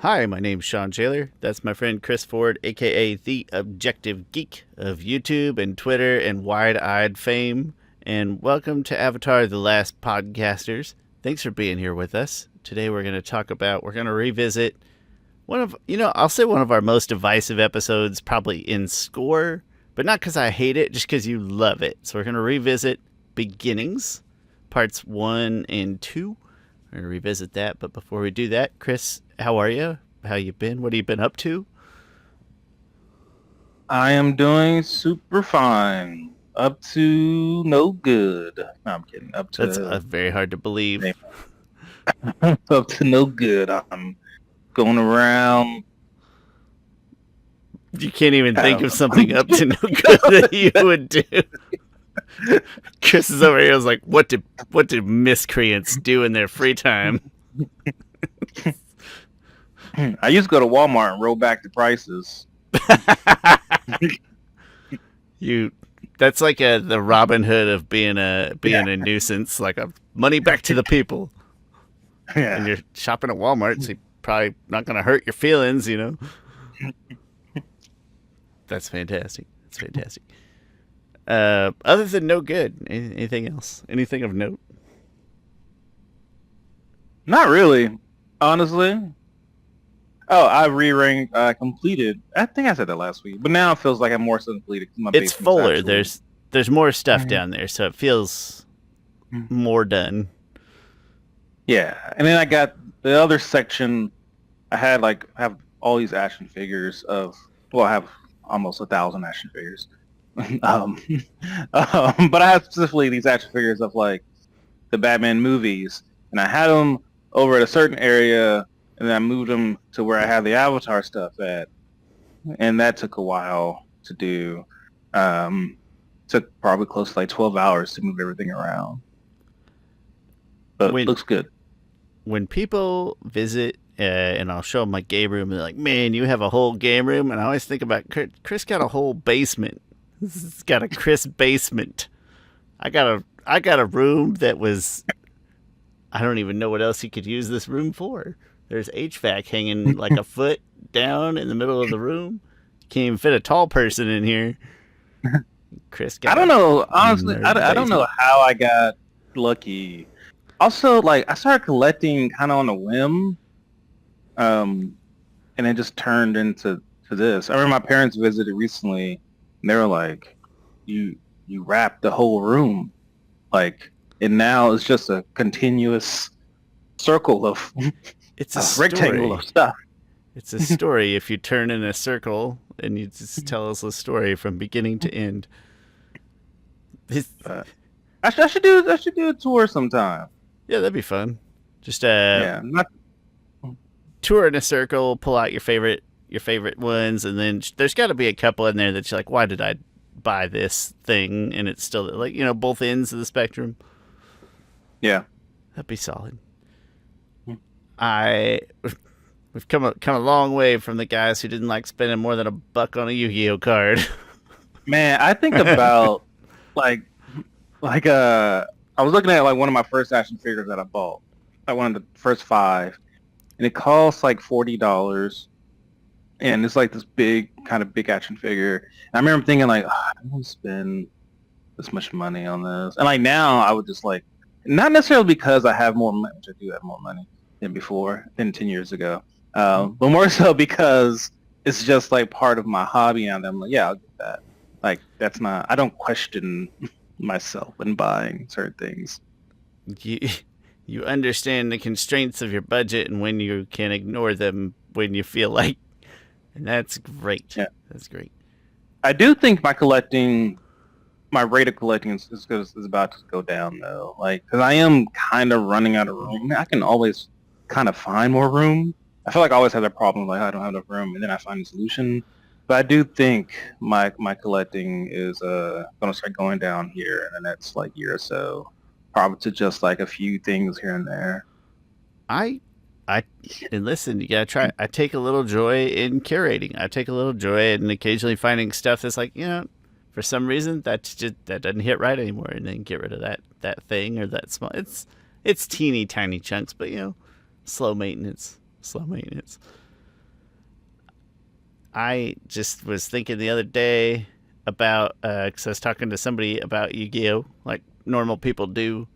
Hi, my name's Shawn Jailer. That's my friend Chris Ford, aka the Objective Geek of YouTube and Twitter and wide-eyed fame. And welcome to Avatar: The Last Podcasters. Thanks for being here with us. Today we're going to revisit I'll say one of our most divisive episodes, probably in score, but not because I hate it, just because you love it. So we're going to revisit Beginnings, parts 1 and 2. We're going to revisit that, but before we do that, Chris, how are you? How you been? What have you been up to? I am doing super fine. Up to no good. No, I'm kidding. That's very hard to believe. Up to no good. I'm going around. You can't even think of something up to no good that you would do. Chris is over here. I was like, what did miscreants do in their free time? I used to go to Walmart and roll back the prices. That's like the Robin Hood of being a nuisance, like a money back to the people. Yeah. And you're shopping at Walmart, so you're probably not going to hurt your feelings, you know. That's fantastic. That's fantastic. Other than no good, anything else? Anything of note? Not really, honestly. Oh, I re-ranked. I completed. I think I said that last week, but now it feels like I'm more so completed. It's fuller. There's more stuff down there, so it feels more done. Yeah, and then I got the other section. I have all these action figures of. Well, I have almost 1,000 action figures. But I have specifically these action figures of like the Batman movies, and I had them over at a certain area, and then I moved them to where I have the Avatar stuff at, and that took a while to do. Took probably close to like 12 hours to move everything around, but it looks good. When people visit and I'll show them my game room, and they're like, "Man, you have a whole game room," and I always think about Chris got a whole basement. He's got a Chris basement. I got a room that was. I don't even know what else he could use this room for. There's HVAC hanging like a foot down in the middle of the room. Can't even fit a tall person in here. Chris got. I don't know. Honestly, I don't know how I got lucky. Also, like I started collecting kind of on a whim, and it just turned into this. I remember my parents visited recently, and they were like, "You wrapped the whole room, like, and now it's just a continuous circle of it's a rectangle of stuff." It's a story if you turn in a circle and you just tell us a story from beginning to end. I should do a tour sometime. Yeah, that'd be fun. Just tour in a circle, pull out your favorite ones, and then there's got to be a couple in there that you're like, why did I buy this thing? And it's still like, both ends of the spectrum. Yeah, that'd be solid. We've come a long way from the guys who didn't like spending more than $1 on a Yu-Gi-Oh card. Man, I think about I was looking at like one of my first action figures that I bought. Like one of the first 5, and it costs like $40, and it's like this big action figure. And I remember thinking like, I don't want to spend this much money on this. And like now, I would just like, not necessarily because I have more money, which I do have more money than 10 years ago, but more so because it's just like part of my hobby, and I'm like, yeah, I'll get that. Like that's not. I don't question myself when buying certain things. You understand the constraints of your budget and when you can ignore them when you feel like, and that's great. Yeah, that's great. I do think my rate of collecting is about to go down though. Like, because I am kind of running out of room. I can always kind of find more room. I feel like I always have that problem, like I don't have enough room, and then I find a solution. But I do think my collecting is going to start going down here in the next like year or so, probably to just like a few things here and there. And listen, you gotta try. I take a little joy in curating. I take a little joy in occasionally finding stuff that's like, for some reason that doesn't hit right anymore, and then get rid of that thing or that small. It's teeny tiny chunks, but slow maintenance. I just was thinking the other day about, because I was talking to somebody about Yu-Gi-Oh, like normal people do,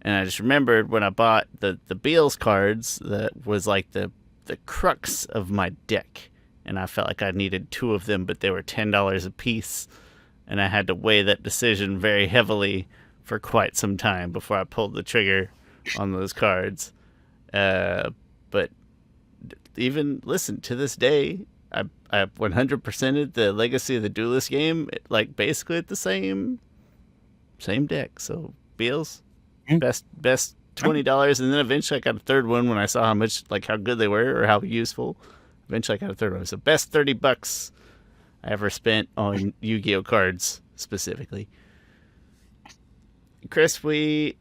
and I just remembered when I bought the Beals cards, that was like the crux of my deck, and I felt like I needed two of them, but they were $10 a piece, and I had to weigh that decision very heavily for quite some time before I pulled the trigger on those cards. But even listen, to this day, I 100%ed the Legacy of the Duelist game, like basically at the same deck. So Beals, best $20, and then eventually I got a third one when I saw how good they were or how useful. Eventually I got a third one. So best $30 I ever spent on Yu-Gi-Oh cards specifically. Chris, we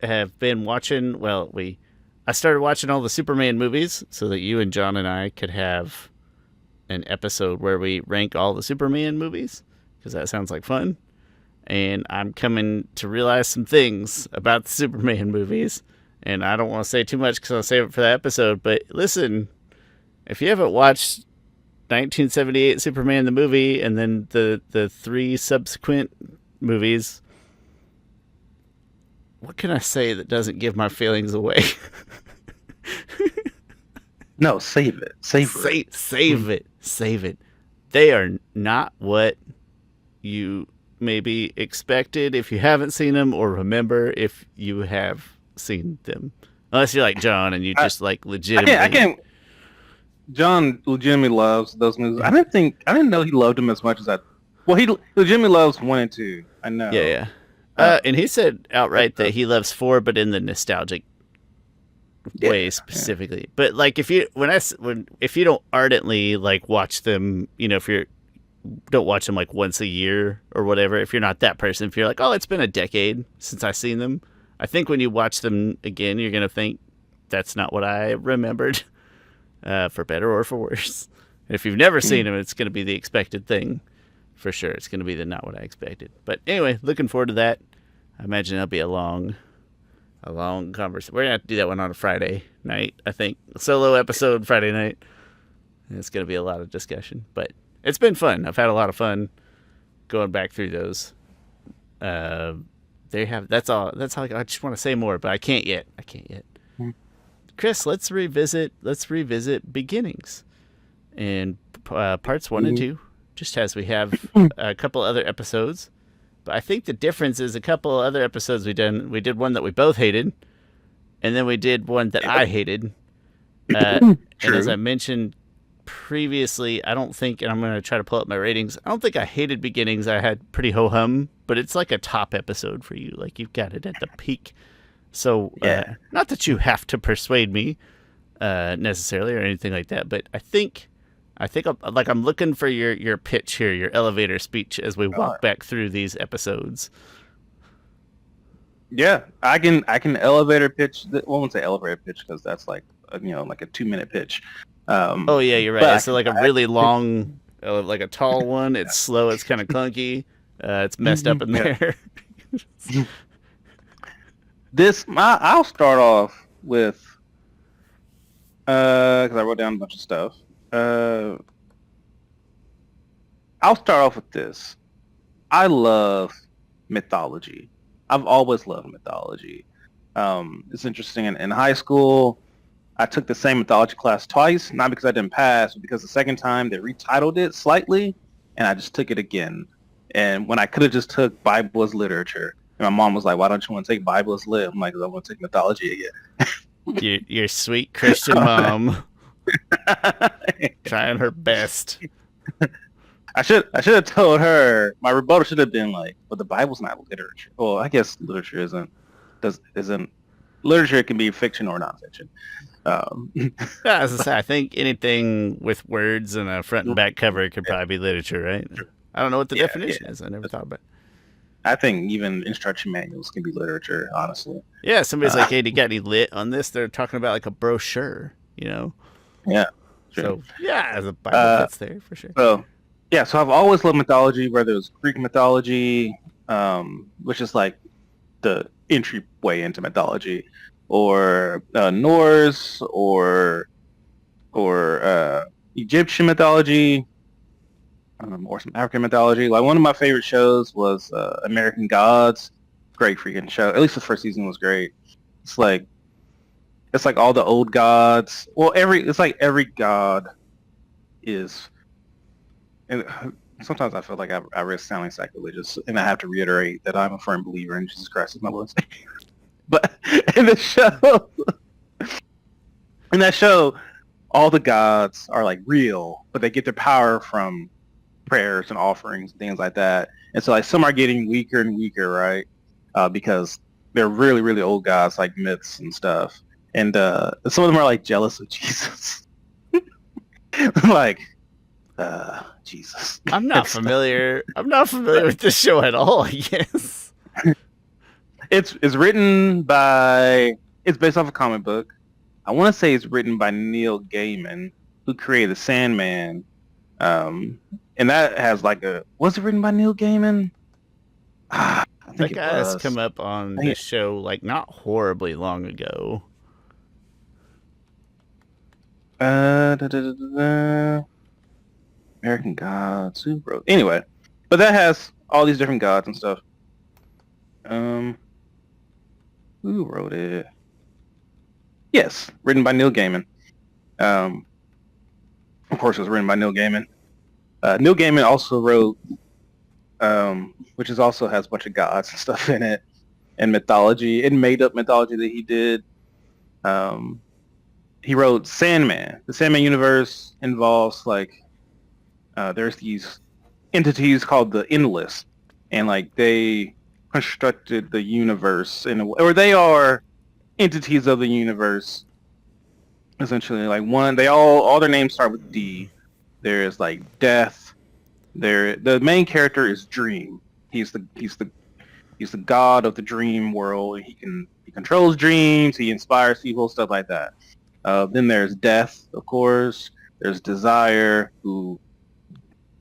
have been watching. I started watching all the Superman movies so that you and John and I could have an episode where we rank all the Superman movies, because that sounds like fun. And I'm coming to realize some things about the Superman movies, and I don't want to say too much because I'll save it for that episode. But listen, if you haven't watched 1978 Superman the movie and then the three subsequent movies, what can I say that doesn't give my feelings away? No, save it. Save it. They are not what you maybe expected if you haven't seen them, or remember if you have seen them. Unless you're like John and you just like legitimately. I can't. John legitimately loves those movies. I didn't know he loved them as much as I. Well, he legitimately loves 1 and 2. I know. Yeah. And he said outright that he loves 4, but in the nostalgic way specifically. Yeah. But like if you don't ardently like watch them, if you don't watch them like once a year or whatever, if you're not that person, if you're like, oh, it's been a decade since I've seen them, I think when you watch them again, you're gonna think that's not what I remembered, for better or for worse. If you've never seen them, it's gonna be the expected thing. For sure, it's going to be the not what I expected. But anyway, looking forward to that. I imagine that'll be a long conversation. We're going to have to do that one on a Friday night, I think. A solo episode Friday night. And it's going to be a lot of discussion. But it's been fun. I've had a lot of fun going back through those. That's all. I just want to say more, but I can't yet. Chris, let's revisit beginnings. And parts 1 and 2. Just as we have a couple other episodes. But I think the difference is a couple other episodes we did one that we both hated, and then we did one that I hated. And as I mentioned previously, I don't think, and I'm going to try to pull up my ratings, I don't think I hated Beginnings. I had pretty ho-hum, but it's like a top episode for you. Like, you've got it at the peak. So, not that you have to persuade me necessarily or anything like that, but I think I'm looking for your pitch here, your elevator speech as we walk back through these episodes. Yeah, I can elevator pitch. I won't say elevator pitch because that's like like a 2-minute pitch. Oh yeah, you're right. So like a really long, like a tall one. It's slow. It's kind of clunky. It's messed up in there. I'll start off with because I wrote down a bunch of stuff. I'll start off with this. I love mythology. I've always loved mythology. It's interesting. In high school, I took the same mythology class twice, not because I didn't pass, but because the second time they retitled it slightly, and I just took it again. And when I could have just took Bible as literature, and my mom was like, "Why don't you want to take Bible as lit?" I'm like, "'Cause I want to take mythology again." Your sweet Christian mom. Trying her best. I should have told her. My rebuttal should have been like, "But the Bible's not literature." Well, I guess literature isn't. Literature can be fiction or nonfiction. As I say, I think anything with words and a front and back cover could probably be literature, right? I don't know what the definition is. I never thought about it. I think even instruction manuals can be literature, honestly. Yeah, somebody's like, "Hey, do you got any lit on this?" They're talking about like a brochure, Yeah. True. So yeah, the Bible fits there for sure. So I've always loved mythology, whether it was Greek mythology, which is like the entryway into mythology, or Norse, or Egyptian mythology, or some African mythology. Like one of my favorite shows was American Gods. Great freaking show. At least the first season was great. It's like all the old gods. Well, it's like every god is. And sometimes I feel like I risk sounding sacrilegious, and I have to reiterate that I'm a firm believer in Jesus Christ as my Lord. But in the show, in that show, all the gods are like real, but they get their power from prayers and offerings and things like that. And so like some are getting weaker and weaker, right? Because they're really, really old gods, like myths and stuff. And some of them are like jealous of Jesus. Like, Jesus. I'm not familiar. I'm not familiar with this show at all. I guess it's written by. It's based off a comic book. I want to say it's written by Neil Gaiman, who created Sandman. And that has like a. Was it written by Neil Gaiman? I think that guy has come up on this show like not horribly long ago. American Gods. Who wrote? Anyway, but that has all these different gods and stuff. Who wrote it? Yes, written by Neil Gaiman. Of course, it was written by Neil Gaiman. Neil Gaiman also wrote, which is also has a bunch of gods and stuff in it, and mythology, and made up mythology that he did. He wrote Sandman. The Sandman universe involves like there's these entities called the Endless, and like they constructed the universe in a way, or they are entities of the universe. Essentially, like all their names start with D. There's like Death. The main character is Dream. He's the god of the dream world. He controls dreams. He inspires people, stuff like that. Then there's Death, of course. There's Desire, who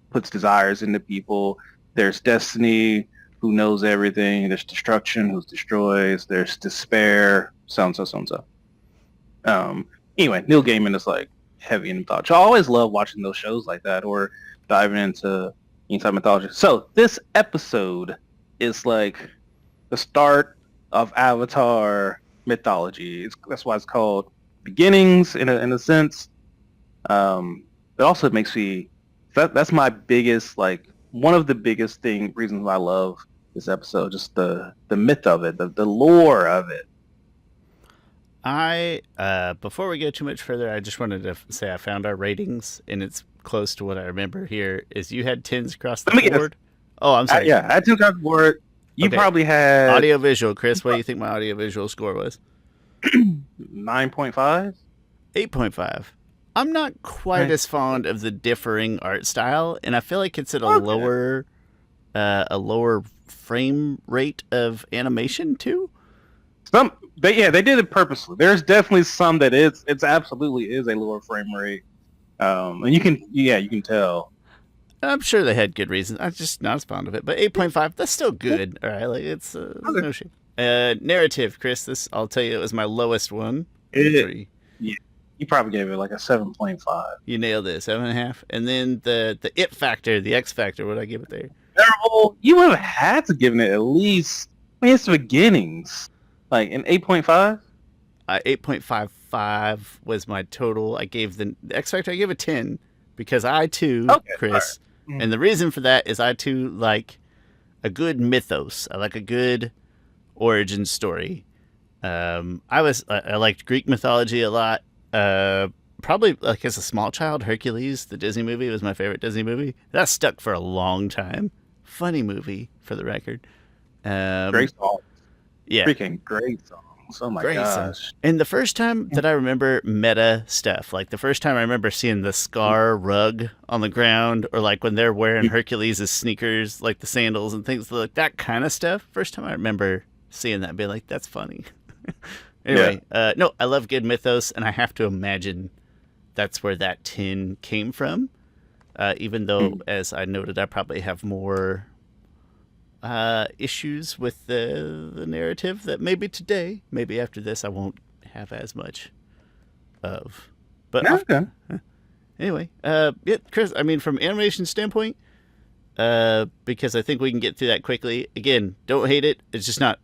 puts desires into people. There's Destiny, who knows everything. There's Destruction, who destroys. There's Despair, so and so. Anyway, Neil Gaiman is like heavy in mythology. I always love watching those shows like that or diving into any type of mythology. So this episode is like the start of Avatar mythology. That's why it's called Beginnings in a sense. It also makes me that's my biggest, like one of the biggest reasons why I love this episode, just the myth of it, the lore of it. Before we go too much further, I just wanted to say I found our ratings, and it's close to what I remember here. Is you had 10s across the board? Oh, I'm sorry. Yeah, I had 10s across the board. You probably had... Audio-visual, Chris. What do you think my audio-visual score was? 9.5? 8.5. I'm not quite as fond of the differing art style, and I feel like it's at a lower frame rate of animation, too. They did it purposely. There's definitely some that it's absolutely is a lower frame rate, and you can tell. I'm sure they had good reasons. I'm just not as fond of it. But 8.5, that's still good. All right, like it's no shame. Narrative, Chris. I'll tell you, it was my lowest one. Yeah, you probably gave it like a 7.5. You nailed it, 7.5. And then the it factor, the X factor. What did I give it there? Terrible. You would have had to give it at least. I mean, it's the beginnings. Like an 8.5? 8.55 was my total. I gave the X Factor, I gave a 10 because I too, Chris, right. And the reason for that is I too like a good mythos. I like a good origin story. I liked Greek mythology a lot. Probably like as a small child, Hercules, the Disney movie, was my favorite Disney movie. That stuck for a long time. Funny movie, for the record. Great song. Yeah. Freaking great songs. Oh my gosh. And the first time that I remember meta stuff, like the first time I remember seeing the Scar rug on the ground, or like when they're wearing Hercules' sneakers, like the sandals and things like that kind of stuff. First time I remember seeing that and being like, that's funny. Anyway, no, I love good mythos, and I have to imagine that's where that 10 came from. Even though, as I noted, I probably have more issues with the narrative that maybe after this I won't have as much of. But Anyway, yeah, Chris. I mean, from animation standpoint, because I think we can get through that quickly. Again, don't hate it. It's just not.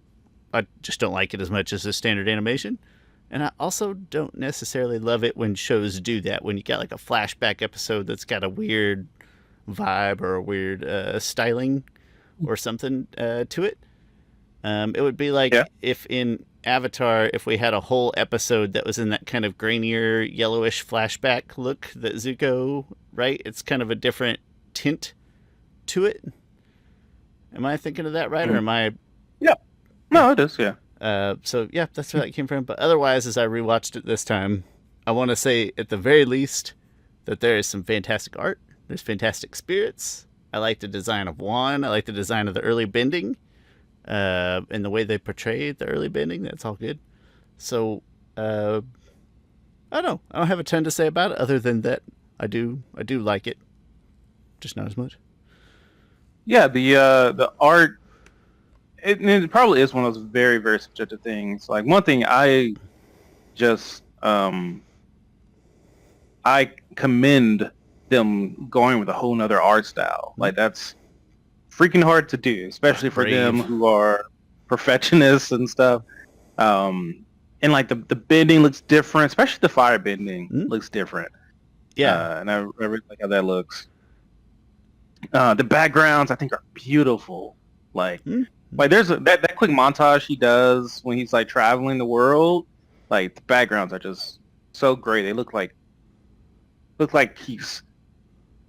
I just don't like it as much as a standard animation. And I also don't necessarily love it when shows do that. When you got like a flashback episode that's got a weird vibe or a weird styling or something to it. It would be like Yeah. if in Avatar, if we had a whole episode that was in that kind of grainier, yellowish flashback look that Zuko, right? It's kind of a different tint to it. Am I thinking of that right, or am I? Yeah. No, it is. Yeah. So yeah, that's where that came from. But otherwise, as I rewatched it this time, I want to say at the very least that there is some fantastic art. There's fantastic spirits. I like the design of Juan. I like the design of the early bending, and the way they portray the early bending. That's all good. So I don't know. I don't have a ton to say about it other than that I do like it, just not as much. Yeah. The art. It probably is one of those very, very subjective things. Like one thing I just I commend them going with a whole nother art style. Like that's freaking hard to do, especially for them who are perfectionists and stuff. And like the bending looks different, especially the fire bending looks different. Yeah, and I really like how that looks. The backgrounds I think are beautiful. Like there's that quick montage he does when he's like traveling the world. Like the backgrounds are just so great. They look like he's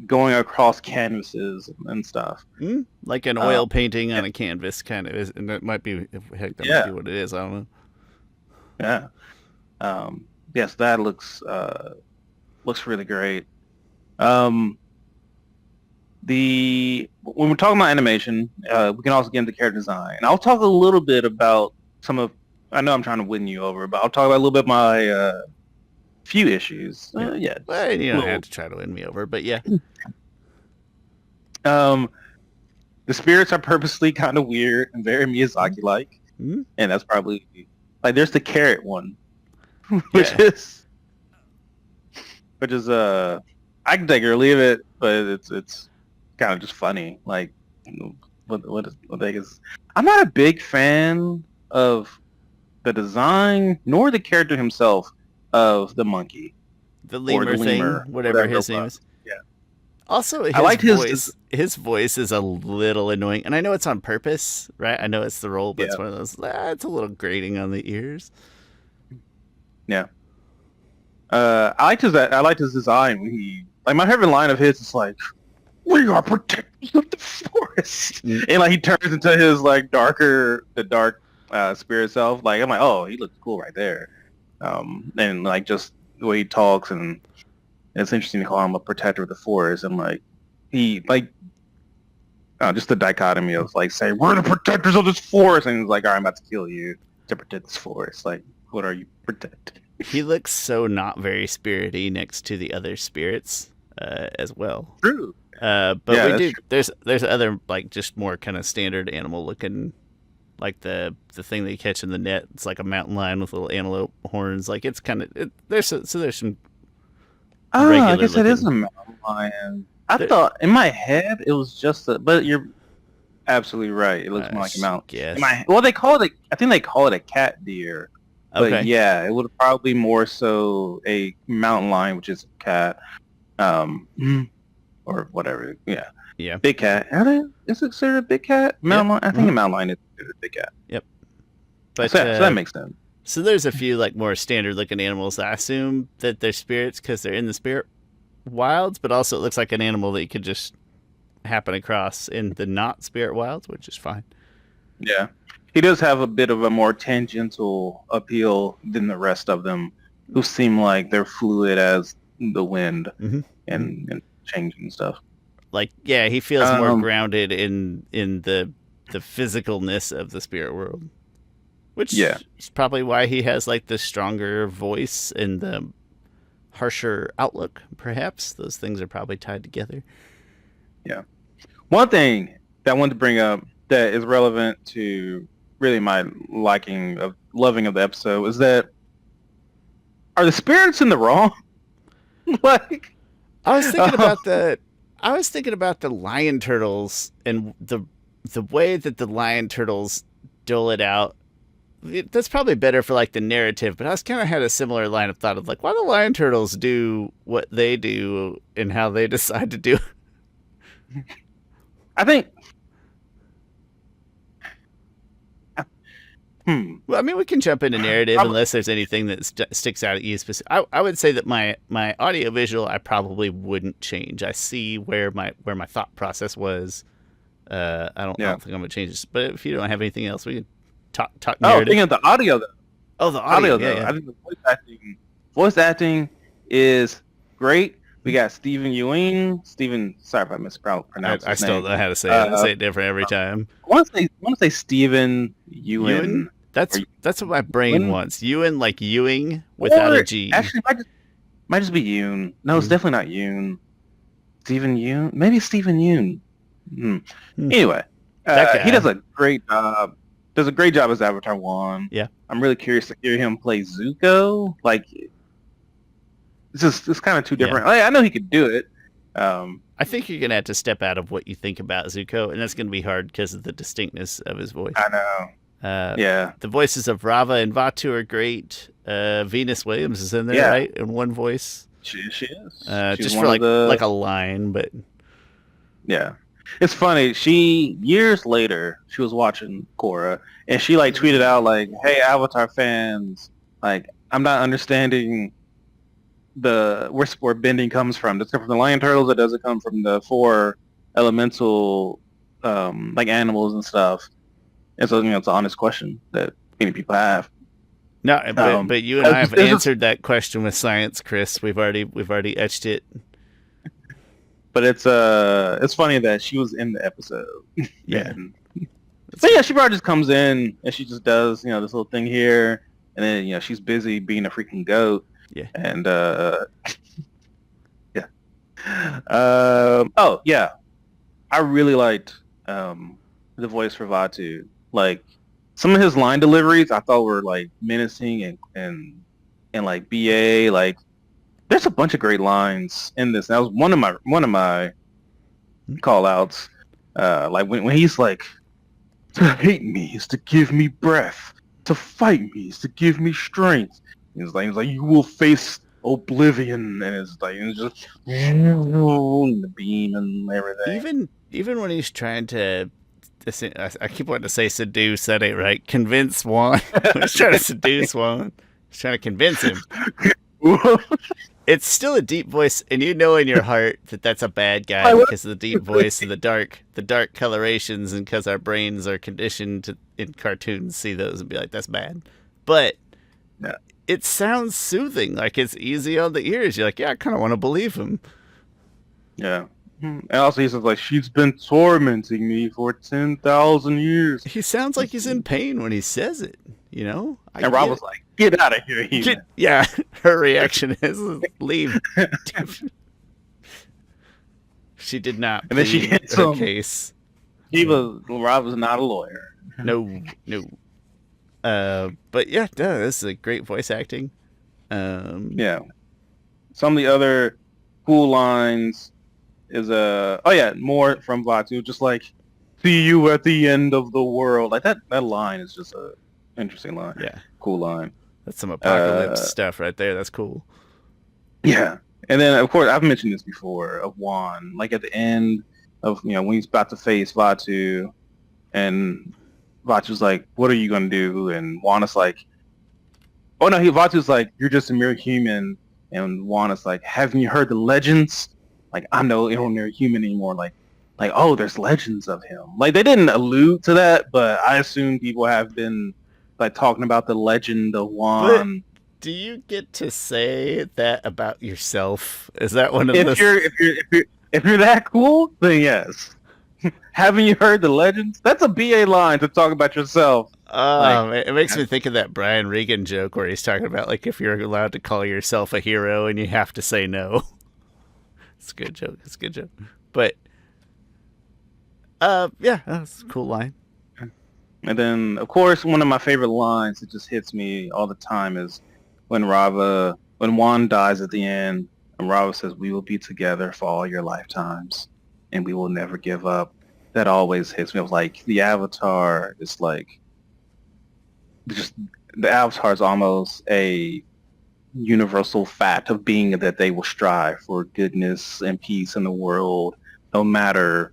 going across canvases and stuff. like an oil painting on a canvas, kind of. And that might be, heck, that might be what it is. I don't know. Yeah. Yes, that looks really great. When we're talking about animation, we can also get into character design. And I'll talk a little bit about I know I'm trying to win you over, but I'll talk about a little bit my few issues. Yeah. Well, you don't have to try to win me over, but yeah. The spirits are purposely kind of weird and very Miyazaki-like. And that's probably, like, there's the carrot one, which is I can take it or leave it, but it's kind of just funny. Like, what the heck is? I'm not a big fan of the design nor the character himself of the monkey, the lemur thing, whatever his name is. Yeah. Also, I liked voice. His voice is a little annoying, and I know it's on purpose, right? I know it's the role, but it's one of those. It's a little grating on the ears. Yeah. I liked his design when he, like, my favorite line of his is like, "We are protectors of the forest," and like he turns into his like dark spirit self. Like I'm like, oh, he looks cool right there. And like just the way he talks, and it's interesting to call him a protector of the forest. And like he like just the dichotomy of like saying we're the protectors of this forest, and he's like, all right, I'm about to kill you to protect this forest. Like, what are you protecting? He looks so not very spirity next to the other spirits as well. True. But we do. True. There's other like just more kind of standard animal looking, like the thing that you catch in the net. It's like a mountain lion with little antelope horns. Like it's kind of there's some. I guess it is a mountain lion. I thought in my head it was just but you're absolutely right. It looks more like a mountain. Yes. Well, they call it. I think they call it a cat deer. But okay. Yeah, it would probably more so a mountain lion, which is a cat, or whatever. Yeah. Yeah. Big cat. Is it considered a big cat? Mountain lion? I think a mountain lion is considered a big cat. Yep. But so that makes sense. So there's a few like more standard looking animals. I assume that they're spirits because they're in the spirit wilds, but also it looks like an animal that you could just happen across in the not spirit wilds, which is fine. Yeah. He does have a bit of a more tangential appeal than the rest of them, who seem like they're fluid as the wind and changing stuff. Like, yeah, he feels more grounded in the physicalness of the spirit world, which is probably why he has like the stronger voice and the harsher outlook. Perhaps those things are probably tied together. Yeah. One thing that I wanted to bring up that is relevant to really my loving of the episode is that, are the spirits in the wrong? Like, I was thinking about the lion turtles and the way that the lion turtles dole it out. That's probably better for like the narrative, but I was kind of had a similar line of thought of like, why do lion turtles do what they do and how they decide to do it? I think. Well, I mean, we can jump into narrative unless there's anything that sticks out at you. I would say that my audio visual I probably wouldn't change. I see where my thought process was. I don't think I'm gonna change this. But if you don't have anything else, we can talk narrative. Thinking of the audio though. Oh, the audio though. Yeah. I think the voice acting is great. We got Steven Ewing. Sorry if I mispronounced his name. I still don't know how to say it. I say it different every time. I want to say Steven Ewan. That's what my brain wants. Ewan, like Ewing without a G. Actually, might just be Ewan. No, it's definitely not Ewan. Steven Ewan? Maybe Steven Ewan. Anyway, he does a great job. Does a great job as Avatar 1. Yeah. I'm really curious to hear him play Zuko. Like, it's kind of too different. I know he could do it. I think you're gonna have to step out of what you think about Zuko, and that's gonna be hard because of the distinctness of his voice. I know. The voices of Rava and Vatu are great. Venus Williams is in there, right? In one voice. She is. Just for like a line, but yeah. It's funny. Years later, she was watching Korra, and she like tweeted out like, "Hey, Avatar fans, like I'm not understanding where bending comes from. Does it come from the lion turtles, or does it come from the 4 elemental like animals and stuff?" And so, it's an honest question that many people have. No, but you and I have answered that question with science, Chris. We've already etched it. But it's funny that she was in the episode. Yeah. So yeah, she probably just comes in and she just does, this little thing here, and then she's busy being a freaking goat. Yeah. And yeah. Oh yeah, I really liked the voice for Vatu. Like some of his line deliveries, I thought were like menacing and like BA. Like there's a bunch of great lines in this. That was one of my call outs. Like when he's like, to hate me is to give me breath. To fight me is to give me strength. He's like you will face oblivion, and it's just the beam and everything. Even when he's trying to, I keep wanting to say seduce. That ain't right. Convince Swan. He's trying to seduce Swan. He's trying to convince him. It's still a deep voice, and you know in your heart that that's a bad guy because of the deep voice and the dark colorations, and because our brains are conditioned to in cartoons see those and be like, that's bad. But it sounds soothing, like it's easy on the ears. You're like, yeah, I kind of want to believe him. Yeah. And also he says like, she's been tormenting me for 10,000 years. He sounds like he's in pain when he says it, And Rob was like, get out of here, yeah, her reaction is leave. She did not. And then she hits her case. Rob was not a lawyer. No. But yeah, this is a great voice acting. Yeah. Some of the other cool lines is more from Vatu, just like, see you at the end of the world. Like that line is just a interesting line. Yeah. Cool line. That's some apocalypse stuff right there. That's cool. Yeah. And then of course I've mentioned this before of Juan, like at the end of when he's about to face Vatu, and Vatu's like, what are you gonna do? And Juan is like, oh no, Vatu's like, you're just a mere human, and Juan is like, haven't you heard the legends? Like, I'm no ordinary human anymore. Like, oh, there's legends of him. Like, they didn't allude to that, but I assume people have been like talking about the legend of Juan. But do you get to say that about yourself? Is that one of if you're that cool, then yes. Haven't you heard the legends? That's a BA line to talk about yourself. It makes me think of that Brian Regan joke where he's talking about like if you're allowed to call yourself a hero and you have to say no. It's a good joke. But that's a cool line. And then of course one of my favorite lines that just hits me all the time is when Juan dies at the end, And Rava says, we will be together for all your lifetimes, and we will never give up. That always hits me. I was like, the Avatar is like, just the Avatar is almost a universal fact of being that they will strive for goodness and peace in the world, no matter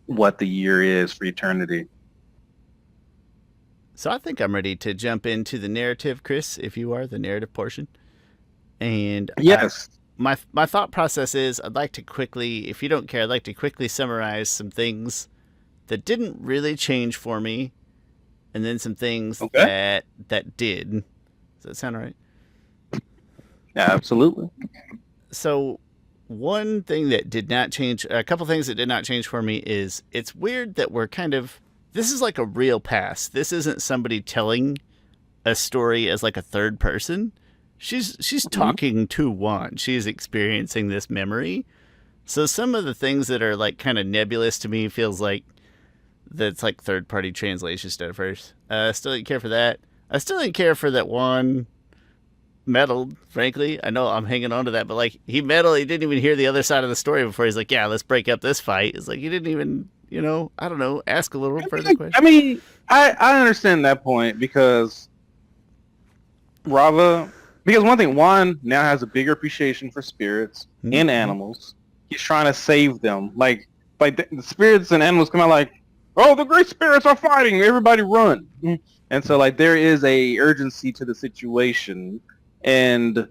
what the year is for eternity. So I think I'm ready to jump into the narrative, Chris, if you are the narrative portion. And Yes. my thought process is I'd like to quickly, if you don't care, I'd like to quickly summarize some things that didn't really change for me, and then some things Okay. that did. Does that sound all right? Yeah, absolutely. So one thing that did not change, a couple things that did not change for me is it's weird that we're kind of, this is like a real past. This isn't somebody telling a story as like a third person. She's talking to Juan. She's experiencing this memory. So some of the things that are like kind of nebulous to me feels like that's like third party translation stuff first. Still didn't care for that. I still didn't care for that Juan meddled, frankly. I know I'm hanging on to that, but like he meddled, he didn't even hear the other side of the story before he's like, yeah, let's break up this fight. It's like he didn't even, I don't know, ask a little further question. I understand that point because because one thing, Juan now has a bigger appreciation for spirits and animals. He's trying to save them. Like the spirits and animals come out like, oh, the great spirits are fighting, everybody run. And so like there is a urgency to the situation, and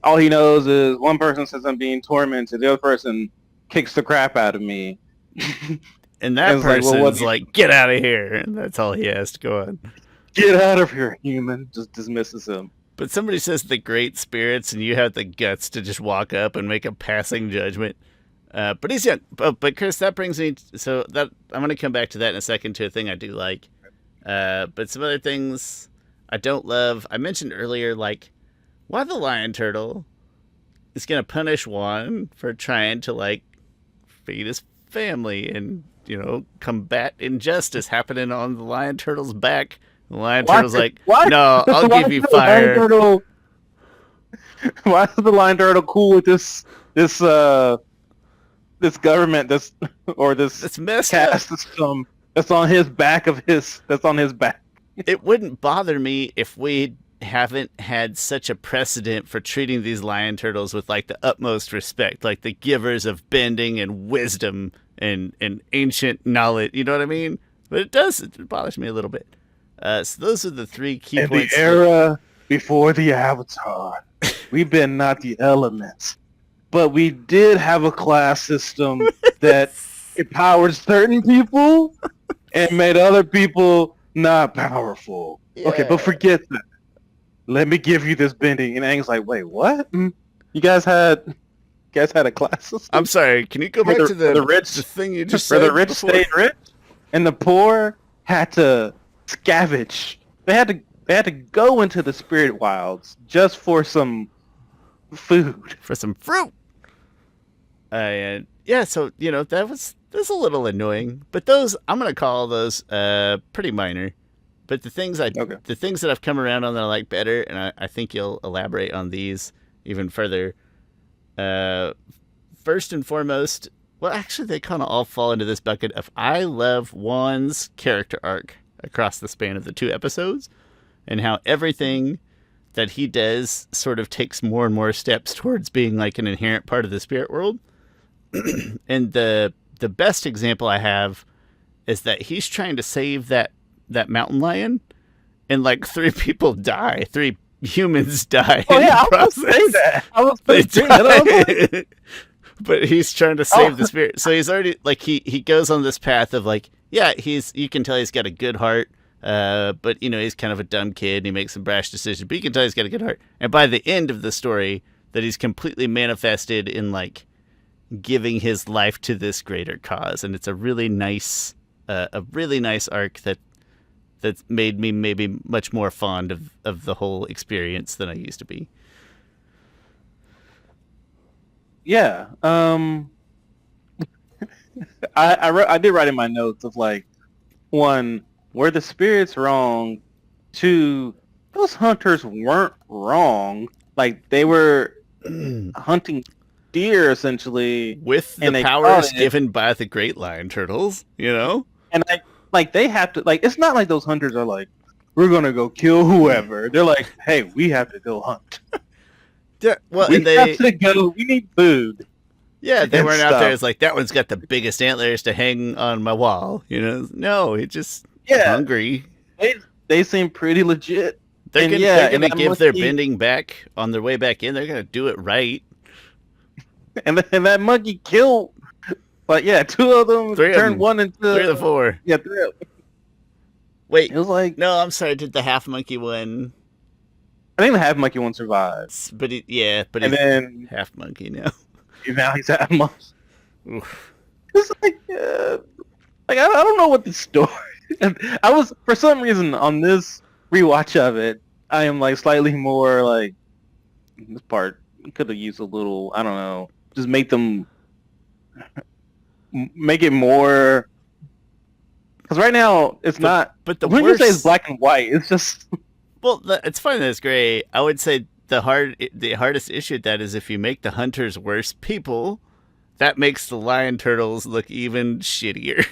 all he knows is one person says I'm being tormented, the other person kicks the crap out of me. And that person's like, get out of here. And that's all he has to go on. Get out of here, human. Just dismisses him. But somebody says the great spirits, and you have the guts to just walk up and make a passing judgment. But he's young. But Chris, that brings me. So that I'm going to come back to that in a second to a thing I do like. But some other things I don't love. I mentioned earlier, like, why the lion turtle is going to punish Juan for trying to like feed his family and combat injustice happening on the lion turtle's back. The lion turtle's like, no, I'll give you fire. Why is the lion turtle cool with this government this caste system that's on his back It wouldn't bother me if we haven't had such a precedent for treating these lion turtles with like the utmost respect, like the givers of bending and wisdom and ancient knowledge. You know what I mean? But it bothers me a little bit. So those are the three key points. In the era before the Avatar, we've been not the elements, but we did have a class system that empowered certain people and made other people not powerful. Yeah. Okay, but forget that. Let me give you this bending. And Aang's like, wait, what? You guys had a class system? I'm sorry, can you go back to the rich, the thing you just said? Where the rich stayed rich and the poor had to scavenge. They had to go into the spirit wilds just for some food. For some fruit. And yeah, so that's a little annoying. But those, I'm gonna call those pretty minor. But the things that I've come around on that I like better, and I think you'll elaborate on these even further. First and foremost, well, actually, they kind of all fall into this bucket of I love Juan's character arc across the span of the 2 episodes, and how everything that he does sort of takes more and more steps towards being like an inherent part of the spirit world. And the best example I have is that he's trying to save that mountain lion, and like 3 people die. 3 humans die. Oh yeah, I was going to say that. I was going to say that. But he's trying to save the spirit. So he's already like he goes on this path of like, yeah, you can tell he's got a good heart, but he's kind of a dumb kid and he makes some brash decisions, but you can tell he's got a good heart. And by the end of the story, that he's completely manifested in like giving his life to this greater cause. And it's a really nice arc that's made me maybe much more fond of the whole experience than I used to be. Yeah. I did write in my notes of like, 1, were the spirits wrong? 2, those hunters weren't wrong. Like they were hunting deer essentially, With the and they caught powers it. given by the Great Lion Turtles, you know? And like they have to like. It's not like those hunters are like, we're gonna go kill whoever. They're like, hey, we have to go hunt. Yeah, well, and We have to go. We need food yeah, they and weren't out there stuff. as like, that one's got the biggest antlers to hang on my wall, you know? No, he just Yeah, hungry. they they seem pretty legit. And They're yeah, and gonna that give their monkey bending back on their way back in. They're gonna do it right. and that monkey killed. But yeah, two of them Three of turned them, one three of the into four. yeah. Three of them. Wait, It was like no, I'm sorry. Did the half monkey win? I think the half monkey one survived, But but and he's then half monkey now. now he's half monkey. Oof. It's like I don't know what the story. I was for some reason on this rewatch of it, I am like slightly more like this part could have used a little. I don't know, just make it more. Because right now it's not. But the When you say it's worst. black and white, it's just Well, it's fine that it's gray. I would say the hardest issue with that is if you make the hunters worse people, that makes the lion turtles look even shittier.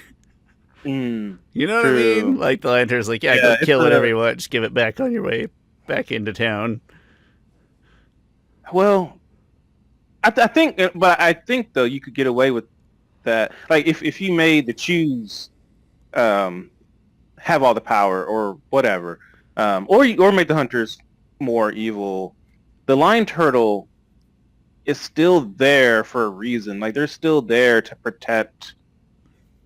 You know what I mean? true. Like the lion turtles, like, yeah, go Yeah, kill whatever you want, just give it back on your way back into town. well, I think, but I think though you could get away with that. Like if you made the choose um, have all the power or whatever, or make the hunters more evil. The lion turtle is still there for a reason. Like they're still there to protect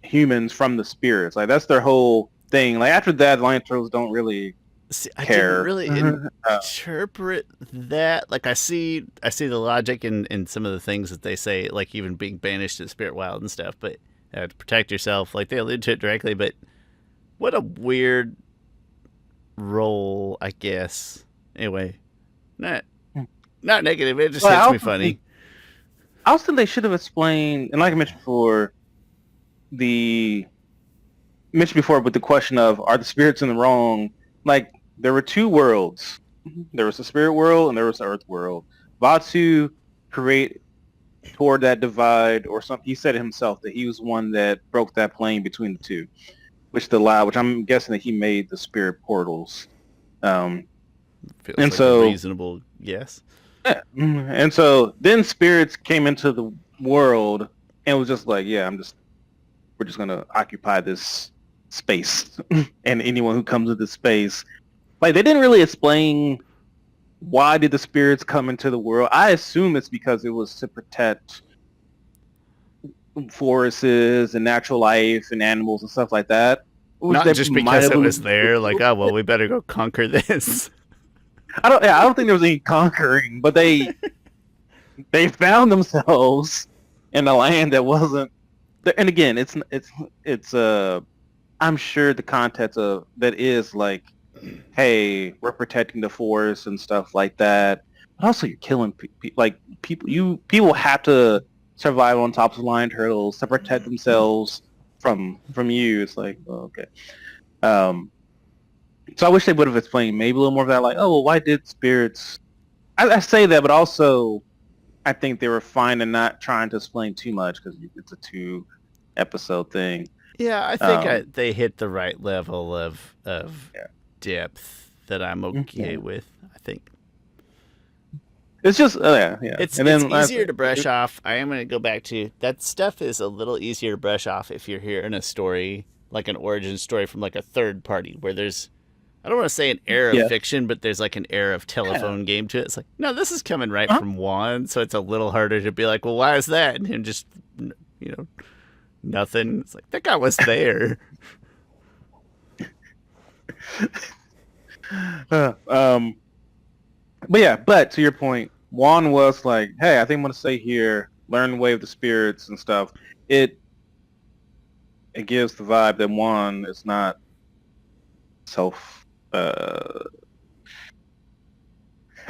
humans from the spirits. Like that's their whole thing. Like after that, lion turtles don't really See, I didn't care. really interpret that. Like I see the logic in some of the things that they say, like even being banished to the spirit wild and stuff. But to protect yourself, like they allude to it directly. But what a weird role, I guess. Anyway, not not negative. It just Well, hits me funny. I also think they should have explained, and like I mentioned before, the mentioned before with the question of are the spirits in the wrong? Like there were two worlds. There was the spirit world and there was the earth world. Vatu create toward that divide, or something. He said it himself that he was one that broke that plane between the two, which I'm guessing that he made the spirit portals. Um, Feels and like a so, reasonable guess. yeah. And so then spirits came into the world and was just like, yeah, we're just gonna occupy this space, and anyone who comes into space, like they didn't really explain why did the spirits come into the world. I assume it's because it was to protect forests and natural life and animals and stuff like that. Which Not they just might because have it was alluded there, like, to. oh well, we better go conquer this. I don't think there was any conquering, but they found themselves in a land that wasn't. And again, it's I'm sure the context of that is like, hey, we're protecting the forest and stuff like that. But also, you're killing like people. People have to survive on top of lion turtles to protect themselves from you. It's like, oh, okay. Um, so I wish they would have explained maybe a little more of that. Like, oh, well, why did spirits? I say that, but also I think they were fine and not trying to explain too much because it's a 2 episode thing. Yeah, I think they hit the right level of Yeah. depth that I'm okay with. I think It's just yeah. it's And then easier to brush off. I am going to go back to that stuff is a little easier to brush off if you're hearing a story like an origin story from like a third party where there's I don't want to say an air of fiction, but there's like an air of telephone game to it. It's like, no, this is coming right from Juan, so it's a little harder to be like, well, why is that? And him just, nothing. It's like, that guy was there. But to your point, Juan was like, hey, I think I'm going to stay here, learn the way of the spirits and stuff. It gives the vibe that Juan is not self-reliant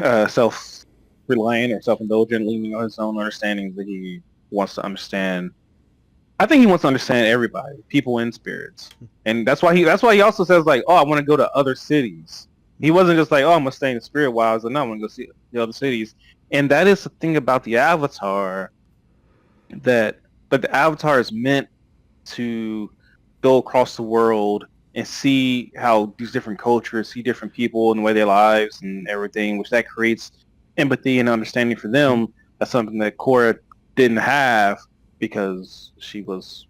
or self-indulgent, leaning on his own understandings that he wants to understand. I think he wants to understand everybody, people and spirits, and that's why he also says like, oh, I want to go to other cities. He wasn't just like, oh, I'm gonna stay in the spirit wilds, and no, I'm gonna go see the other cities. And that is the thing about the Avatar that, but the Avatar is meant to go across the world and see how these different cultures, see different people and the way their lives and everything, which that creates empathy and understanding for them. That's something that Korra didn't have because she was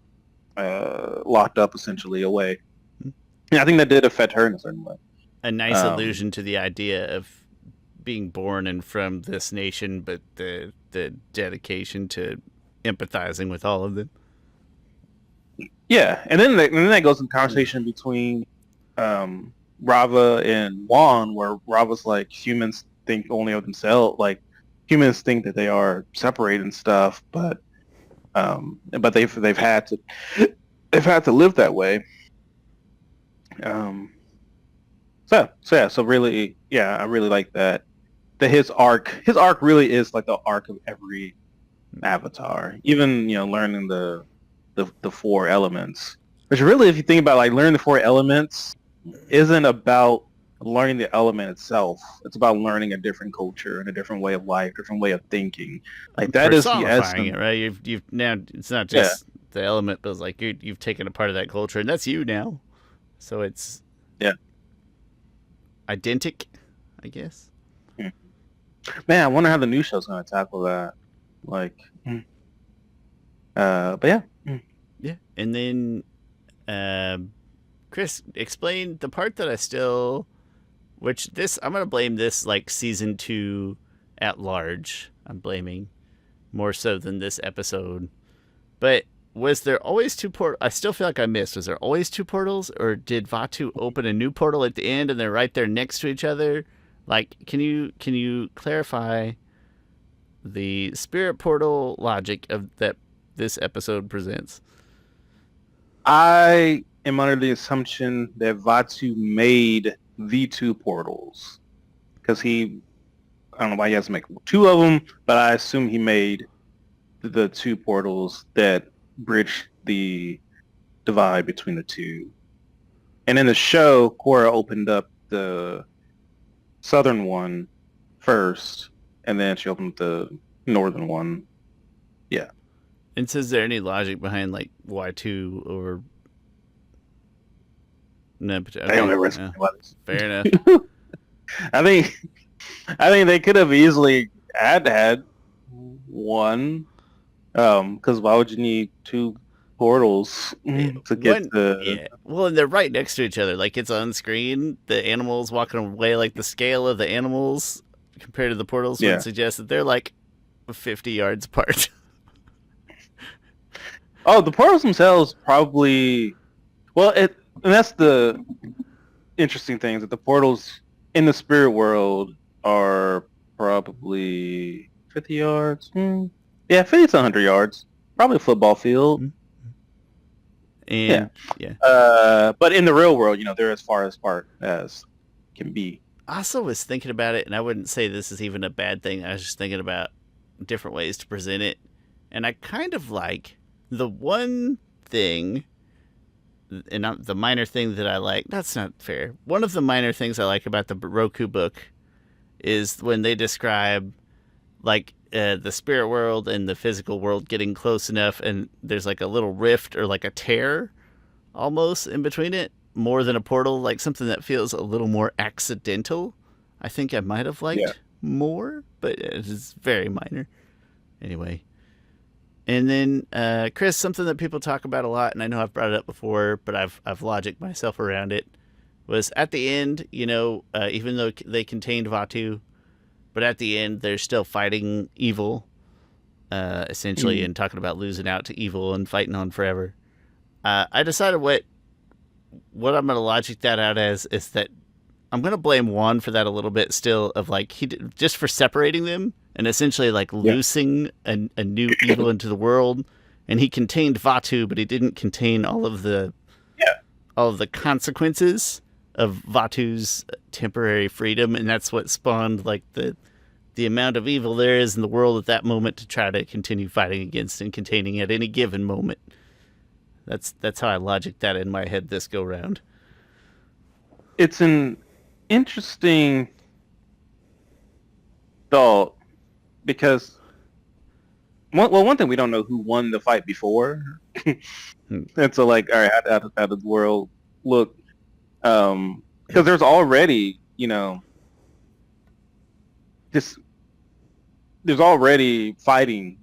locked up essentially away. And I think that did affect her in a certain way. A nice allusion to the idea of being born and from this nation, but the dedication to empathizing with all of them. Yeah, and then that goes in conversation between Rava and Juan, where Rava's like, humans think only of themselves, like humans think that they are separated and stuff, but they've had to live that way. So really, yeah, I really like that. That his arc really is like the arc of every Avatar. Even learning the four elements, which really, if you think about like learning the four elements, isn't about learning the element itself. It's about learning a different culture and a different way of life, different way of thinking. Like that is the essence, it, right? You've now, it's not just the element, but it's like you've taken a part of that culture, and that's you now. So it's identical, I guess. Man, I wonder how the new show's going to tackle that. Like, but yeah. Yeah, and then Chris, explain the part that I still, which this, I'm going to blame this like season 2 at large. I'm blaming more so than this episode. But was there always two portals? I still feel like I missed. Was there always two portals, or did Vaatu open a new portal at the end and they're right there next to each other? Like, can you clarify the spirit portal logic of that this episode presents? I am under the assumption that Vaatu made the two portals because I don't know why he has to make two of them, but I assume he made the two portals that bridge the divide between the two. And in the show, Korra opened up the southern one first, and then she opened the northern one. Yeah. And so is there any logic behind like why two over? No, okay. Fair enough. I think they could have easily had one, because why would you need two portals to get the? Yeah. Well, and they're right next to each other. Like it's on screen. The animals walking away, like the scale of the animals compared to the portals would suggest that they're like 50 yards apart. Oh, the portals themselves probably. Well, and that's the interesting thing, that the portals in the spirit world are probably 50 yards. Yeah, 50 to 100 yards. Probably a football field. And, but in the real world, they're as far apart as can be. I also was thinking about it, and I wouldn't say this is even a bad thing. I was just thinking about different ways to present it. And I kind of like the one thing, and the minor thing that I like, that's not fair. One of the minor things I like about the Roku book is when they describe like the spirit world and the physical world getting close enough, and there's like a little rift or like a tear almost in between it, more than a portal, like something that feels a little more accidental. I think I might have liked more, but it is very minor. Anyway. And then, Chris, something that people talk about a lot, and I know I've brought it up before, but I've logicked myself around it, was at the end, even though they contained Vaatu, but at the end they're still fighting evil, essentially, and talking about losing out to evil and fighting on forever. I decided what I'm going to logic that out as is that I'm going to blame Juan for that a little bit still, of like, just for separating them and essentially like loosing a new evil into the world. And he contained Vaatu, but he didn't contain all of the consequences of Vatu's temporary freedom. And that's what spawned like the amount of evil there is in the world at that moment to try to continue fighting against and containing at any given moment. That's how I logic that in my head this go round. It's an interesting thought, because one thing we don't know who won the fight before, and so like, all right, how does the world look? Because there's already, this there's already fighting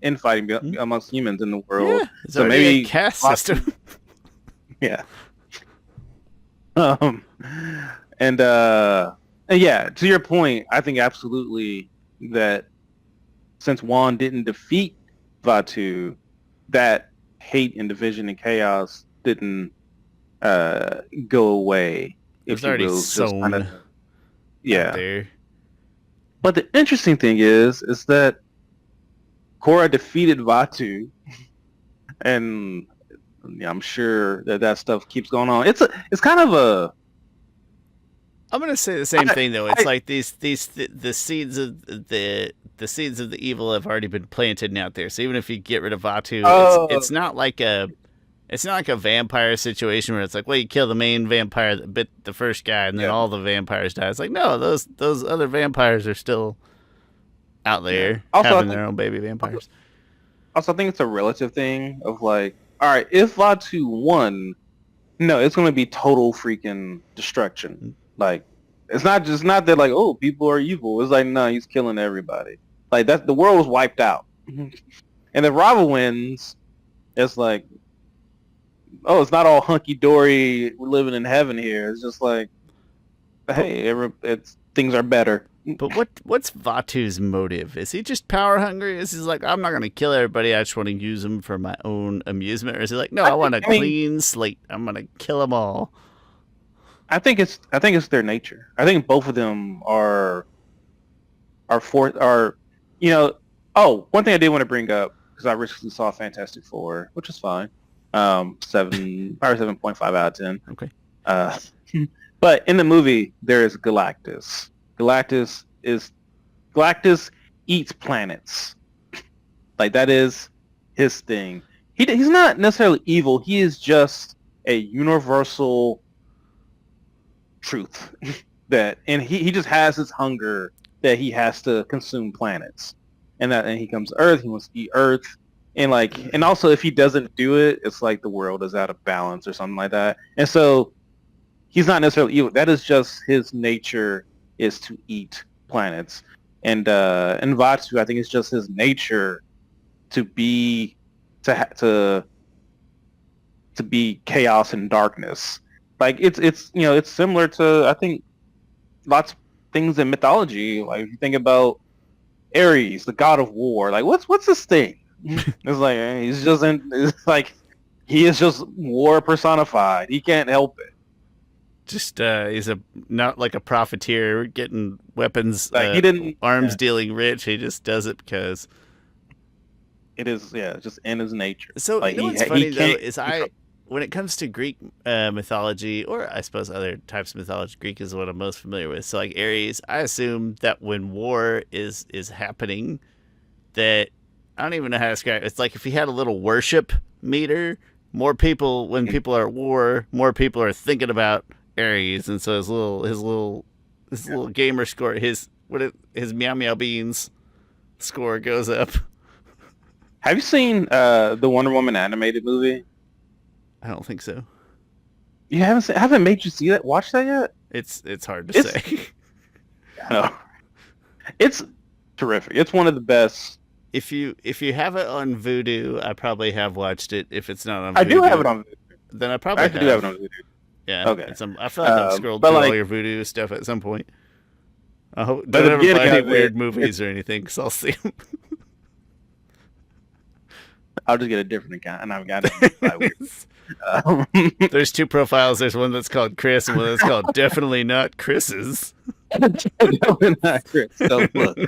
amongst humans in the world. Yeah, it's So already maybe a caste system. yeah. Um, and yeah, to your point, I think absolutely that since Juan didn't defeat Vatu, that hate and division and chaos didn't go away. It's If you already will, just sown kind of yeah. there. But the interesting thing is that Korra defeated Vatu, and yeah, I'm sure that stuff keeps going on. It's kind of a. I'm gonna say the same thing though. It's like the seeds of the seeds of the evil have already been planted out there. So even if you get rid of Vatu, it's not like a vampire situation where it's like, well, you kill the main vampire that bit the first guy, and then all the vampires die. It's like, no, those other vampires are still out there having their own baby vampires. Also, I think it's a relative thing of like, all right, if Vatu won, no, it's going to be total freaking destruction. Like, it's not that like, oh, people are evil. It's like, no, he's killing everybody. Like that, the world was wiped out. And if Rava wins, it's like, oh, it's not all hunky dory. We're living in heaven here. It's just like, hey, things are better. But what's Vatu's motive? Is he just power hungry? Is he like, I'm not going to kill everybody. I just want to use them for my own amusement? Or is he like, no, I want a clean slate. I'm going to kill them all. I think it's their nature. I think both of them are you know. Oh, one thing I did want to bring up because I recently saw Fantastic Four, which is fine. 7.5 out of 10. Okay. But in the movie there is Galactus. Galactus eats planets. Like that is his thing. He's not necessarily evil. He is just a universal truth and he just has this hunger that he has to consume planets, and he comes to Earth. He wants to eat Earth, and also if he doesn't do it, it's like the world is out of balance or something like that. And so he's not necessarily evil. That is just his nature, is to eat planets. And Vatu, I think it's just his nature to be chaos and darkness. Like it's similar to, I think, lots of things in mythology. Like if you think about Ares, the god of war, like what's his thing? It's like he is just war personified. He can't help it. Just he's not like a profiteer getting weapons, like he didn't arms dealing rich. He just does it because it is just in his nature. So like, what's funny though is when it comes to Greek mythology, or I suppose other types of mythology, Greek is what I'm most familiar with. So like Ares, I assume that when war is happening, that I don't even know how to describe it. It's like if he had a little worship meter, more people, when people are at war, more people are thinking about Ares, and so his little gamer score, his Meow Meow Beans score goes up. Have you seen the Wonder Woman animated movie? I don't think so. You haven't made you see that? Watch that yet? It's hard to say. I know. It's terrific. It's one of the best. If you have it on Vudu, I probably have watched it. If it's not on Vudu, I do have it on Vudu. Then I probably do have it on Vudu. Yeah. Okay. I feel like I've scrolled through all your Vudu stuff at some point. I hope don't ever find any weird movies or anything, because I'll see them. I'll just get a different account, and I've got it. There's two profiles. There's one that's called Chris, and one that's called Definitely Not Chris's. Definitely not Chris. Don't look.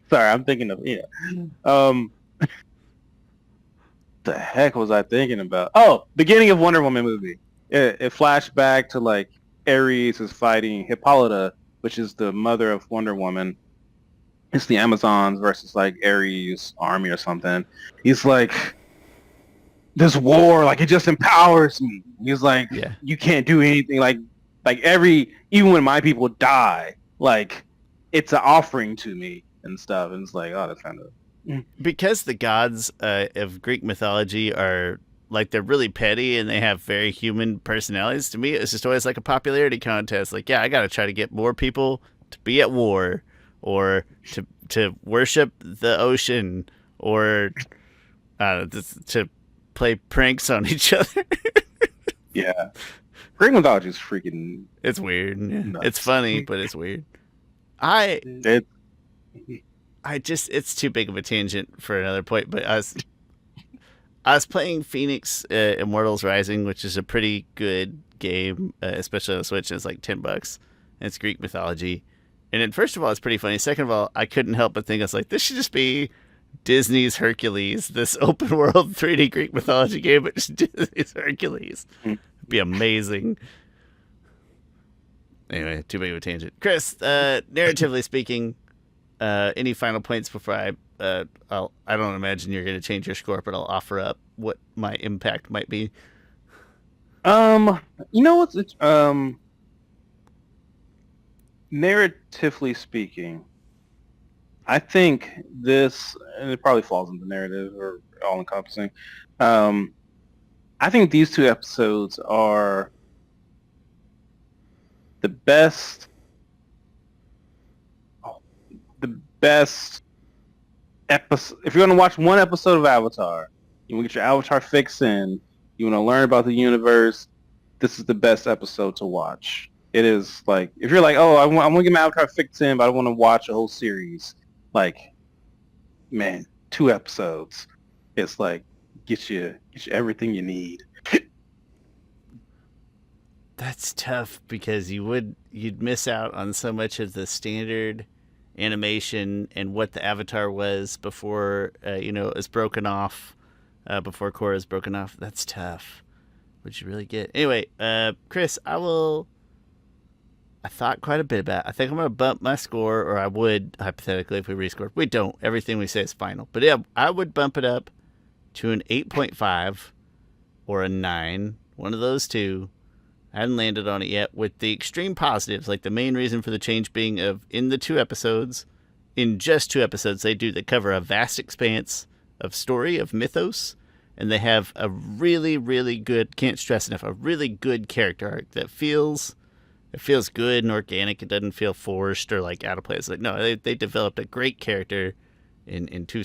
Sorry, I'm thinking of the heck was I thinking about? Oh, beginning of Wonder Woman movie. It flashed back to like Ares is fighting Hippolyta, which is the mother of Wonder Woman. It's the Amazons versus like Ares' army or something. He's like, this war, like it just empowers me. He's like, you can't do anything. Like Like even when my people die, like it's an offering to me and stuff. And it's like, oh, that's kind of because the gods of Greek mythology are like they're really petty and they have very human personalities. To me, it's just always like a popularity contest. Like, yeah, I got to try to get more people to be at war, or to worship the ocean, or to play pranks on each other. yeah. Greek mythology is freaking. It's weird. Yeah. Nuts. It's funny, but it's weird. It's too big of a tangent for another point. But I was playing Phoenix Immortals Rising, which is a pretty good game, especially on the Switch. And it's like $10. And it's Greek mythology. And then, first of all, it's pretty funny. Second of all, I couldn't help but think, I was like, this should just be Disney's Hercules, this open world 3D Greek mythology game, but just Disney's Hercules. It'd be amazing. Anyway, too big of a tangent. Chris, narratively speaking, any final points before I don't imagine you're going to change your score, but I'll offer up what my impact might be. You know what's narratively speaking, I think this, and it probably falls into narrative or all encompassing. I think these two episodes are the best episode. If you're going to watch one episode of Avatar, you want to get your Avatar fix in, you want to learn about the universe, this is the best episode to watch. It is like, if you're like, oh, I want to get my Avatar fix in, but I want to watch a whole series, like, man, 2 episodes. It's like, get you everything you need. That's tough because you'd miss out on so much of the standard animation and what the Avatar was before it was broken off, before Korra is broken off. That's tough. What'd you really get? Anyway, Chris, I thought quite a bit about it. I think I'm going to bump my score, or I would, hypothetically, if we rescored. We don't. Everything we say is final. But yeah, I would bump it up to an 8.5 or a 9. One of those two. I hadn't landed on it yet, with the extreme positives, like the main reason for the change being in just 2 episodes, they cover a vast expanse of story, of mythos, and they have a really, really good, can't stress enough, a really good character arc that feels good and organic. It doesn't feel forced or like out of place. Like, no, they developed a great character in 2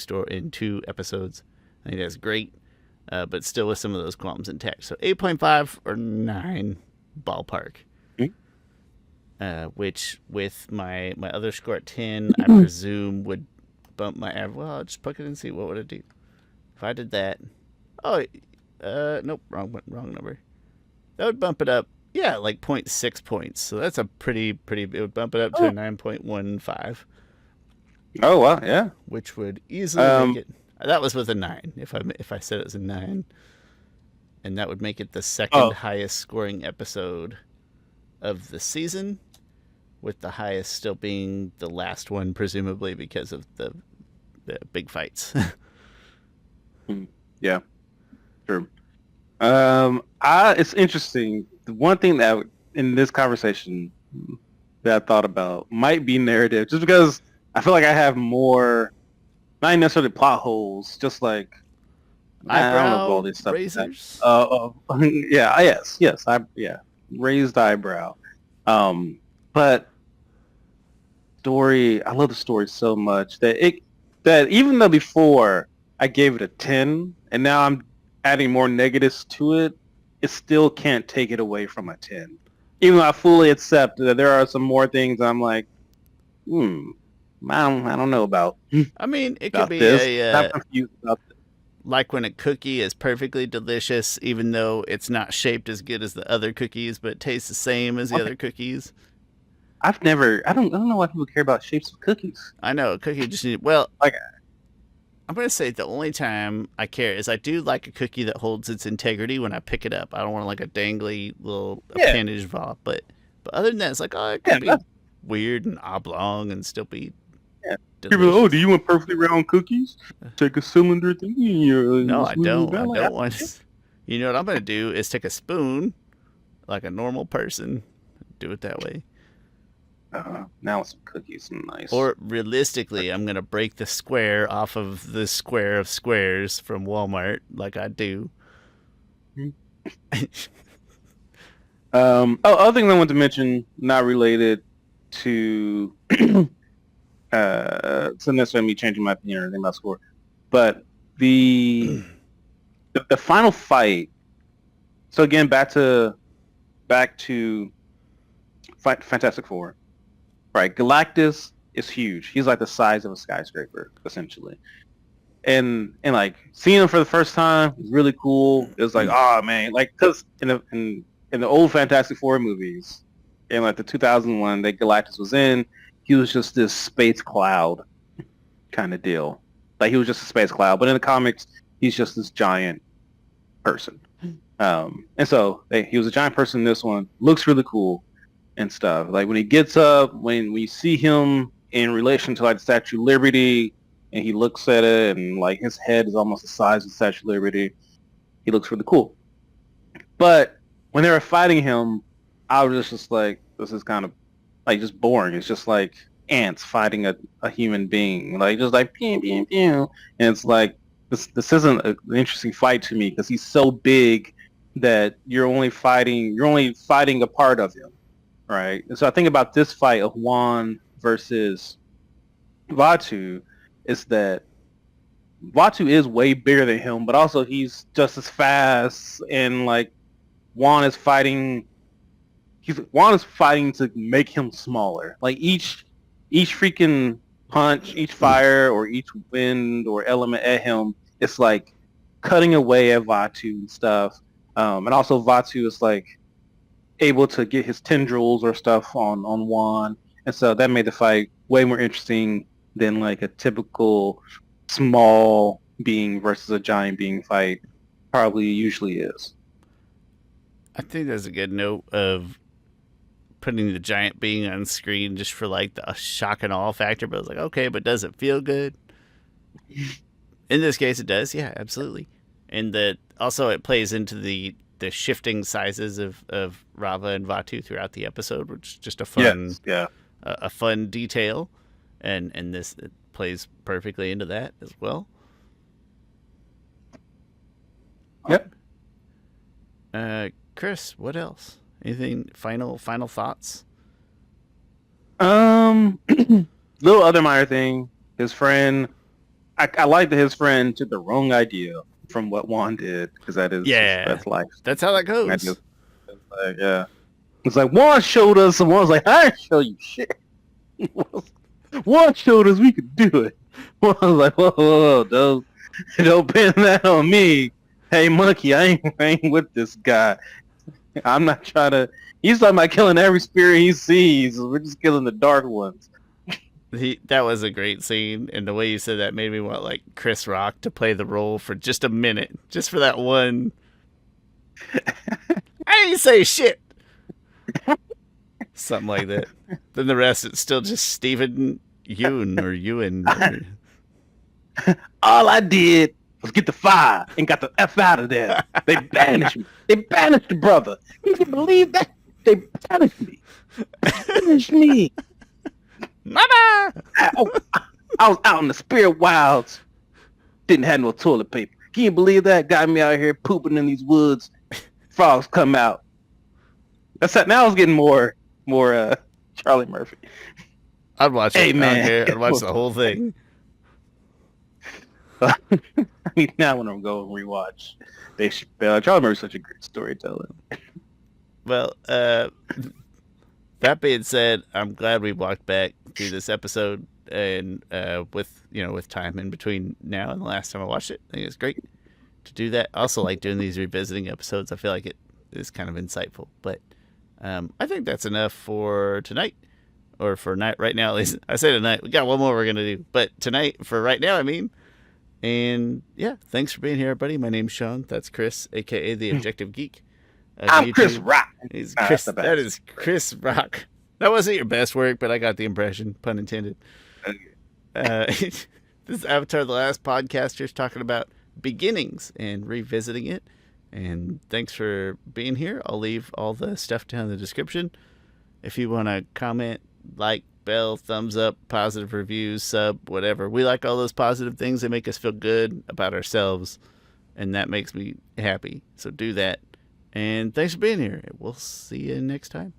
episodes. I think that's great, but still with some of those qualms intact. So 8.5 or 9 ballpark. Which with my other score at 10, I presume would bump my average. Well, I'll just plug it and see what would it do if I did that. Oh, nope, wrong number. That would bump it up. Yeah, like 0.6 points. So that's a pretty. It would bump it up to a 9.15. Oh wow, yeah. Which would easily make it. That was with a 9. If I said it was a 9, and that would make it the second highest scoring episode of the season, with the highest still being the last one, presumably because of the big fights. Yeah, true. It's interesting. The one thing that in this conversation that I thought about might be narrative, just because I feel like I have more, not necessarily plot holes, just like I don't know all this stuff. Razors. Yes. Raised eyebrow. But story, I love the story so much that even though before I gave it a 10, and now I'm adding more negatives to it, it still can't take it away from a 10. Even though I fully accept that there are some more things I'm like, I don't know about. I mean, it could be this. I'm confused about this. Like when a cookie is perfectly delicious, even though it's not shaped as good as the other cookies, but it tastes the same as the other cookies. I don't know why people care about shapes of cookies. I know, a cookie just I'm going to say the only time I care is I do like a cookie that holds its integrity when I pick it up. I don't want like a dangly little appendage involved, but other than that, it's like, it could be weird and oblong and still be People, do you want perfectly round cookies? Take a cylinder thing. No, I don't. I don't want. You know what I'm going to do is take a spoon, like a normal person, do it that way. Now with some cookies, nice. Or realistically, I'm gonna break the square off of the square of squares from Walmart, like I do. Other thing I want to mention, not related to so necessarily me changing my opinion or anything about score, but the final fight. So again, back to Fantastic Four, right? Galactus is huge. He's like the size of a skyscraper, essentially. And like seeing him for the first time was really cool. It was like, oh man, like because in the old Fantastic Four movies, in like the 2001 that Galactus was in, he was just this space cloud kind of deal. Like he was just a space cloud, but in the comics, he's just this giant person. And so he was a giant person in this one. Looks really cool and stuff. Like when he gets up, when we see him in relation to like the Statue of Liberty, and he looks at it, and like his head is almost the size of the Statue of Liberty. He looks really cool. But when they were fighting him, I was just like, this is kind of like just boring. It's just like ants fighting a human being, like just like pew, pew, pew. And it's like this isn't an interesting fight to me because he's so big that you're only fighting a part of him, right? And so I think about this fight of Juan versus Vaatu is that Vaatu is way bigger than him, but also he's just as fast, and like Juan is fighting to make him smaller. Like each freaking punch, each fire, or each wind or element at him, it's like cutting away at Vaatu and stuff. And also Vaatu is like able to get his tendrils or stuff on Juan, and so that made the fight way more interesting than like a typical small being versus a giant being fight probably usually is. I think that's a good note of putting the giant being on screen just for like the shock and awe factor. But I was like, okay, but does it feel good? In this case, it does. Yeah, absolutely. And that also it plays into the shifting sizes of Rava and Vaatu throughout the episode, which is just a fun, a fun detail. And this it plays perfectly into that as well. Yep. Chris, what else? Anything final thoughts? Little other minor thing. His friend, I like that his friend took the wrong idea from what Juan did, because that's life. That's how that goes. It's like Juan showed us, and Juan's like, I didn't show you shit. Juan showed us we could do it. Juan was like, whoa, don't pin that on me. Hey, monkey, I ain't with this guy. I'm not trying to. He's talking about killing every spirit he sees. We're just killing the dark ones. That was a great scene, and the way you said that made me want like Chris Rock to play the role for just a minute, just for that one. I didn't say shit. Something like that. Then the rest, it's still just Steven Yeun or Ewan. All I did was get the fire and got the F out of there. They banished me. They banished the brother. Can you believe that? They banished me. Banished me. Mama! I was out in the spirit wilds. Didn't have no toilet paper. Can you believe that? Got me out here pooping in these woods. Frogs come out. Now I was getting more Charlie Murphy. I'd watch it. Hey, man. I don't care. I'd watch the whole thing. I mean, now when I'm going to rewatch Dave Chappelle, Charlie Murphy's such a great storyteller. Well, that being said, I'm glad we walked back through this episode, and with time in between now and the last time I watched it. I think it's great to do that. I also like doing these revisiting episodes. I feel like it is kind of insightful. But I think that's enough for tonight, or for night right now. At least I say tonight. We got one more we're gonna do, but tonight for right now, I mean. And yeah, thanks for being here, everybody. My name's Shawn. That's Chris, aka the Objective Geek. I'm YouTube. Chris Rock. He's Chris, that is Chris Rock. That wasn't your best work, but I got the impression, pun intended. This is Avatar: The Last Podcasters, talking about beginnings and revisiting it. And thanks for being here. I'll leave all the stuff down in the description. If you want to comment, like, bell, thumbs up, positive reviews, sub, whatever. We like all those positive things that make us feel good about ourselves, and that makes me happy. So do that. And thanks for being here. We'll see you next time.